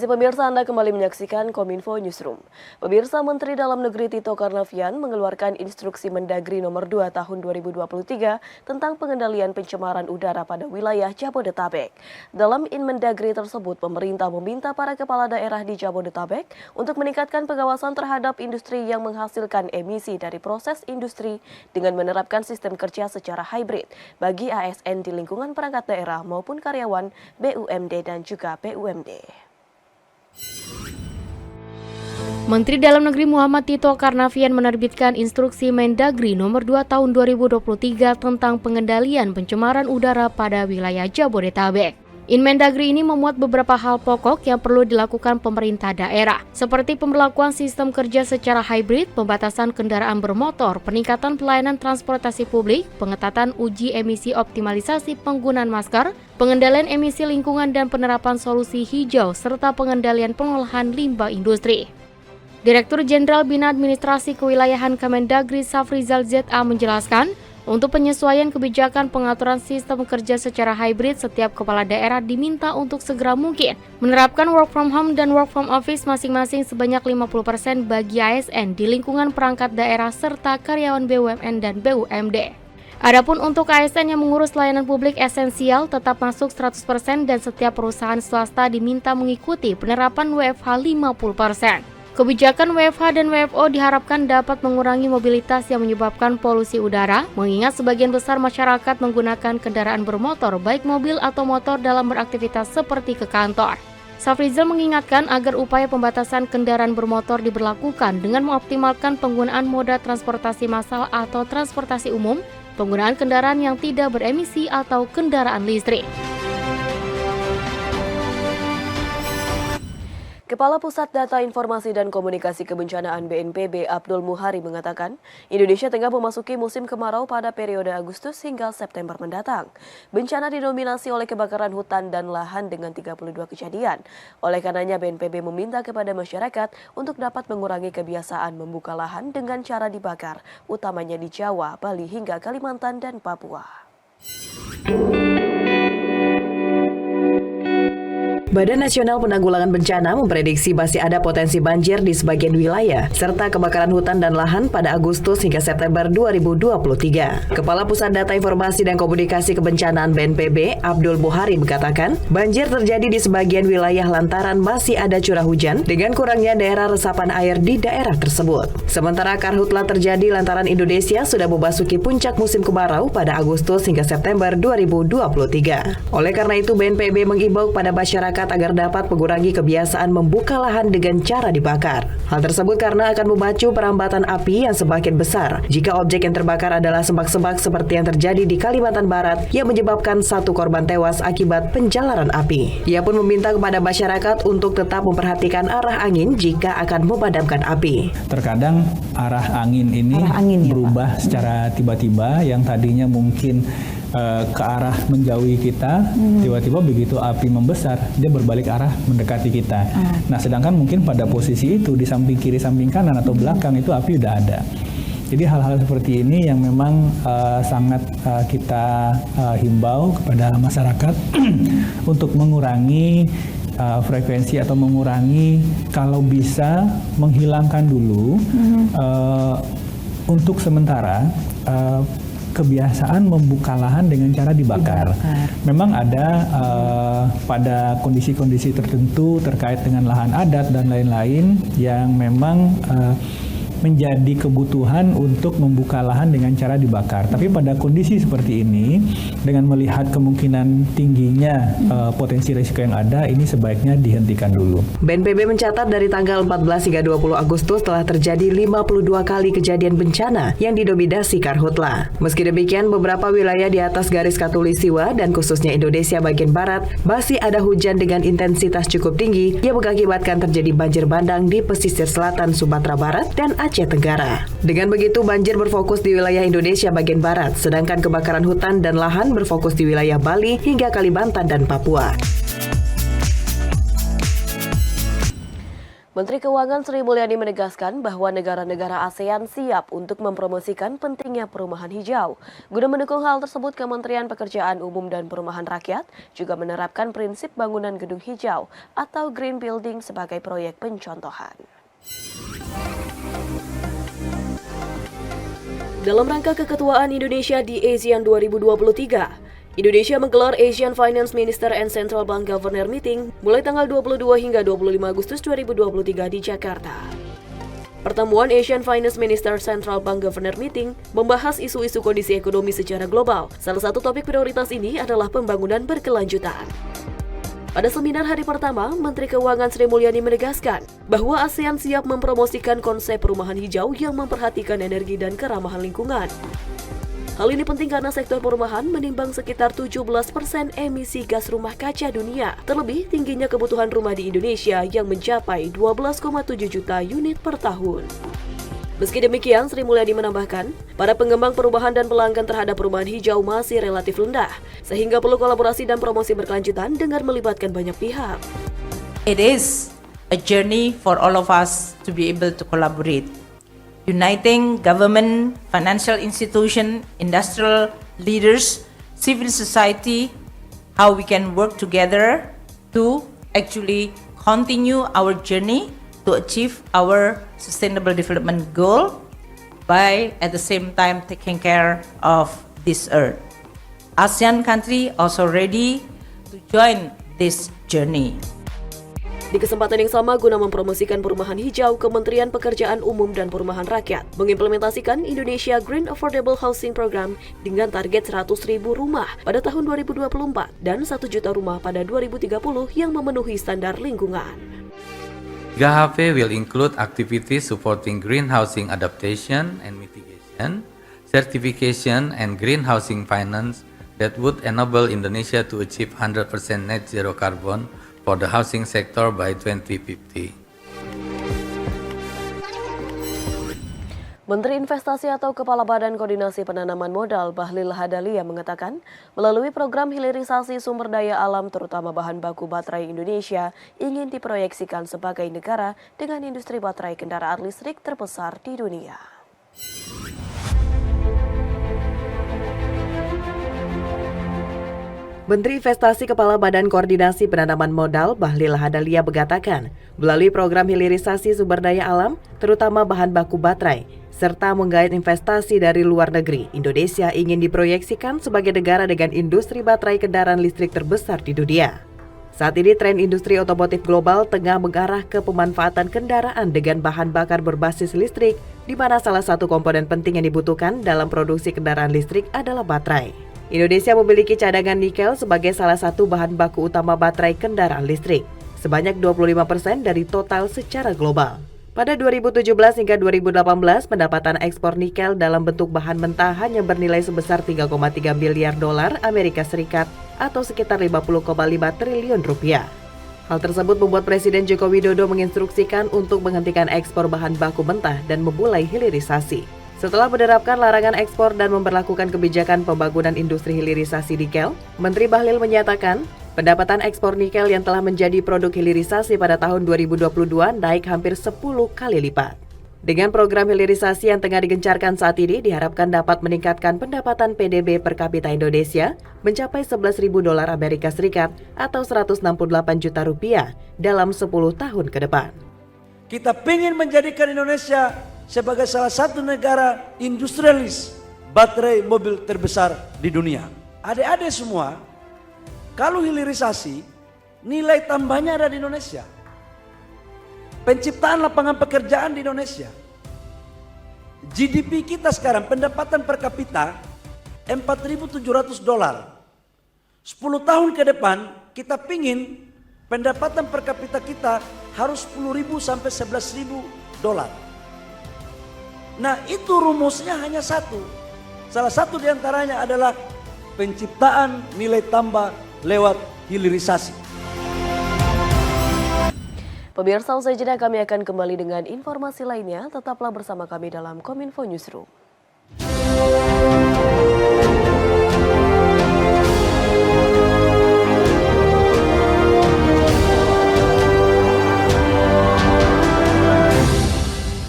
kasih pemirsa, Anda kembali menyaksikan Kominfo Newsroom. Pemirsa, Menteri Dalam Negeri Tito Karnavian mengeluarkan instruksi Mendagri nomor 2 tahun 2023 tentang pengendalian pencemaran udara pada wilayah Jabodetabek. Dalam Inmendagri tersebut, pemerintah meminta para kepala daerah di Jabodetabek untuk meningkatkan pengawasan terhadap industri yang menghasilkan emisi dari proses industri dengan menerapkan sistem kerja secara hybrid bagi ASN di lingkungan perangkat daerah maupun karyawan BUMD dan juga BUMD. Menteri Dalam Negeri Muhammad Tito Karnavian menerbitkan instruksi Mendagri nomor 2 tahun 2023 tentang pengendalian pencemaran udara pada wilayah Jabodetabek. Inmendagri ini memuat beberapa hal pokok yang perlu dilakukan pemerintah daerah, seperti pemberlakuan sistem kerja secara hybrid, pembatasan kendaraan bermotor, peningkatan pelayanan transportasi publik, pengetatan uji emisi optimalisasi penggunaan masker, pengendalian emisi lingkungan dan penerapan solusi hijau, serta pengendalian pengolahan limbah industri. Direktur Jenderal Bina Administrasi Kewilayahan Kemendagri Safrizal ZA menjelaskan, untuk penyesuaian kebijakan pengaturan sistem kerja secara hybrid, setiap kepala daerah diminta untuk segera mungkin menerapkan work from home dan work from office masing-masing sebanyak 50% bagi ASN di lingkungan perangkat daerah serta karyawan BUMN dan BUMD. Adapun untuk ASN yang mengurus layanan publik esensial tetap masuk 100% dan setiap perusahaan swasta diminta mengikuti penerapan WFH 50%. Kebijakan WFH dan WFO diharapkan dapat mengurangi mobilitas yang menyebabkan polusi udara, mengingat sebagian besar masyarakat menggunakan kendaraan bermotor, baik mobil atau motor dalam beraktivitas seperti ke kantor. Safrizal mengingatkan agar upaya pembatasan kendaraan bermotor diberlakukan dengan mengoptimalkan penggunaan moda transportasi massal atau transportasi umum, penggunaan kendaraan yang tidak beremisi atau kendaraan listrik. Kepala Pusat Data Informasi dan Komunikasi Kebencanaan BNPB Abdul Muhari mengatakan, Indonesia tengah memasuki musim kemarau pada periode Agustus hingga September mendatang. Bencana didominasi oleh kebakaran hutan dan lahan dengan 32 kejadian. Oleh karenanya BNPB meminta kepada masyarakat untuk dapat mengurangi kebiasaan membuka lahan dengan cara dibakar, utamanya di Jawa, Bali hingga Kalimantan dan Papua. Badan Nasional Penanggulangan Bencana memprediksi masih ada potensi banjir di sebagian wilayah, serta kebakaran hutan dan lahan pada Agustus hingga September 2023. Kepala Pusat Data Informasi dan Komunikasi Kebencanaan BNPB, Abdul Muhari mengatakan, banjir terjadi di sebagian wilayah lantaran masih ada curah hujan dengan kurangnya daerah resapan air di daerah tersebut. Sementara karhutlah terjadi lantaran Indonesia sudah memasuki puncak musim kemarau pada Agustus hingga September 2023. Oleh karena itu, BNPB mengimbau pada masyarakat agar dapat mengurangi kebiasaan membuka lahan dengan cara dibakar. Hal tersebut karena akan memacu perambatan api yang semakin besar jika objek yang terbakar adalah semak-semak seperti yang terjadi di Kalimantan Barat yang menyebabkan 1 korban tewas akibat penjalaran api. Ia pun meminta kepada masyarakat untuk tetap memperhatikan arah angin jika akan memadamkan api. Terkadang arah angin ini berubah secara tiba-tiba, yang tadinya mungkin ke arah menjauhi kita, tiba-tiba begitu api membesar, dia berbalik arah mendekati kita. Nah, sedangkan mungkin pada posisi itu di samping kiri, samping kanan atau belakang itu api udah ada. Jadi hal-hal seperti ini yang memang sangat kita himbau kepada masyarakat untuk mengurangi frekuensi atau mengurangi, kalau bisa menghilangkan dulu untuk sementara kebiasaan membuka lahan dengan cara dibakar. Memang ada pada kondisi-kondisi tertentu terkait dengan lahan adat dan lain-lain yang memang menjadi kebutuhan untuk membuka lahan dengan cara dibakar. Tapi pada kondisi seperti ini, dengan melihat kemungkinan tingginya potensi risiko yang ada, ini sebaiknya dihentikan dulu. BNPB mencatat dari tanggal 14 hingga 20 Agustus telah terjadi 52 kali kejadian bencana yang didominasi karhutla. Meski demikian, beberapa wilayah di atas garis khatulistiwa dan khususnya Indonesia bagian barat masih ada hujan dengan intensitas cukup tinggi yang mengakibatkan terjadi banjir bandang di pesisir selatan Sumatera Barat dan Aceh Tenggara. Dengan begitu, banjir berfokus di wilayah Indonesia bagian barat, sedangkan kebakaran hutan dan lahan berfokus di wilayah Bali hingga Kalimantan dan Papua. Menteri Keuangan Sri Mulyani menegaskan bahwa negara-negara ASEAN siap untuk mempromosikan pentingnya perumahan hijau. Guna mendukung hal tersebut, Kementerian Pekerjaan Umum dan Perumahan Rakyat juga menerapkan prinsip bangunan gedung hijau atau green building sebagai proyek pencontohan. Dalam rangka keketuaan Indonesia di ASEAN 2023, Indonesia menggelar Asian Finance Minister and Central Bank Governor Meeting mulai tanggal 22 hingga 25 Agustus 2023 di Jakarta. Pertemuan Asian Finance Minister Central Bank Governor Meeting membahas isu-isu kondisi ekonomi secara global. Salah satu topik prioritas ini adalah pembangunan berkelanjutan. Pada seminar hari pertama, Menteri Keuangan Sri Mulyani menegaskan bahwa ASEAN siap mempromosikan konsep perumahan hijau yang memperhatikan energi dan keramahan lingkungan. Hal ini penting karena sektor perumahan menimbang sekitar 17% emisi gas rumah kaca dunia. Terlebih tingginya kebutuhan rumah di Indonesia yang mencapai 12,7 juta unit per tahun. Meski demikian, Sri Mulyani menambahkan, para pengembang perumahan dan pelanggan terhadap perumahan hijau masih relatif rendah, sehingga perlu kolaborasi dan promosi berkelanjutan dengan melibatkan banyak pihak. It is a journey for all of us to be able to collaborate. Uniting government, financial institution, industrial leaders, civil society, how we can work together to actually continue our journey to achieve our sustainable development goal by at the same time taking care of this earth. ASEAN country also ready to join this journey. Di kesempatan yang sama, guna mempromosikan perumahan hijau, Kementerian Pekerjaan Umum dan Perumahan Rakyat mengimplementasikan Indonesia Green Affordable Housing Program dengan target 100.000 rumah pada tahun 2024 dan 1 juta rumah pada 2030 yang memenuhi standar lingkungan. GHP will include activities supporting green housing adaptation and mitigation, certification and green housing finance that would enable Indonesia to achieve 100% net zero carbon for the housing sector by 2050. Menteri Investasi atau Kepala Badan Koordinasi Penanaman Modal Bahlil Lahadalia mengatakan, melalui program hilirisasi sumber daya alam terutama bahan baku baterai Indonesia ingin diproyeksikan sebagai negara dengan industri baterai kendaraan listrik terbesar di dunia. Menteri Investasi Kepala Badan Koordinasi Penanaman Modal Bahlil Lahadalia mengatakan, melalui program hilirisasi sumber daya alam, terutama bahan baku baterai, serta menggait investasi dari luar negeri, Indonesia ingin diproyeksikan sebagai negara dengan industri baterai kendaraan listrik terbesar di dunia. Saat ini tren industri otomotif global tengah mengarah ke pemanfaatan kendaraan dengan bahan bakar berbasis listrik, di mana salah satu komponen penting yang dibutuhkan dalam produksi kendaraan listrik adalah baterai. Indonesia memiliki cadangan nikel sebagai salah satu bahan baku utama baterai kendaraan listrik, sebanyak 25% dari total secara global. Pada 2017 hingga 2018, pendapatan ekspor nikel dalam bentuk bahan mentah hanya bernilai sebesar 3,3 miliar dolar Amerika Serikat atau sekitar 50,5 triliun rupiah. Hal tersebut membuat Presiden Joko Widodo menginstruksikan untuk menghentikan ekspor bahan baku mentah dan memulai hilirisasi. Setelah menerapkan larangan ekspor dan memberlakukan kebijakan pembangunan industri hilirisasi nikel, Menteri Bahlil menyatakan, pendapatan ekspor nikel yang telah menjadi produk hilirisasi pada tahun 2022 naik hampir 10 kali lipat. Dengan program hilirisasi yang tengah digencarkan saat ini, diharapkan dapat meningkatkan pendapatan PDB per kapita Indonesia mencapai 11.000 dolar Amerika Serikat atau 168 juta rupiah dalam 10 tahun ke depan. Kita ingin menjadikan Indonesia sebagai salah satu negara industrialis baterai mobil terbesar di dunia. Adik-adik semua, kalau hilirisasi, nilai tambahnya ada di Indonesia. Penciptaan lapangan pekerjaan di Indonesia. GDP kita sekarang, pendapatan per kapita 4.700 dolar. 10 tahun ke depan, kita pingin pendapatan per kapita kita harus 10.000 sampai 11.000 dolar. Nah, itu rumusnya hanya satu. Salah satu diantaranya adalah penciptaan nilai tambah lewat hilirisasi. Pemirsa, usai jeda kami akan kembali dengan informasi lainnya. Tetaplah bersama kami dalam Kominfo Newsroom.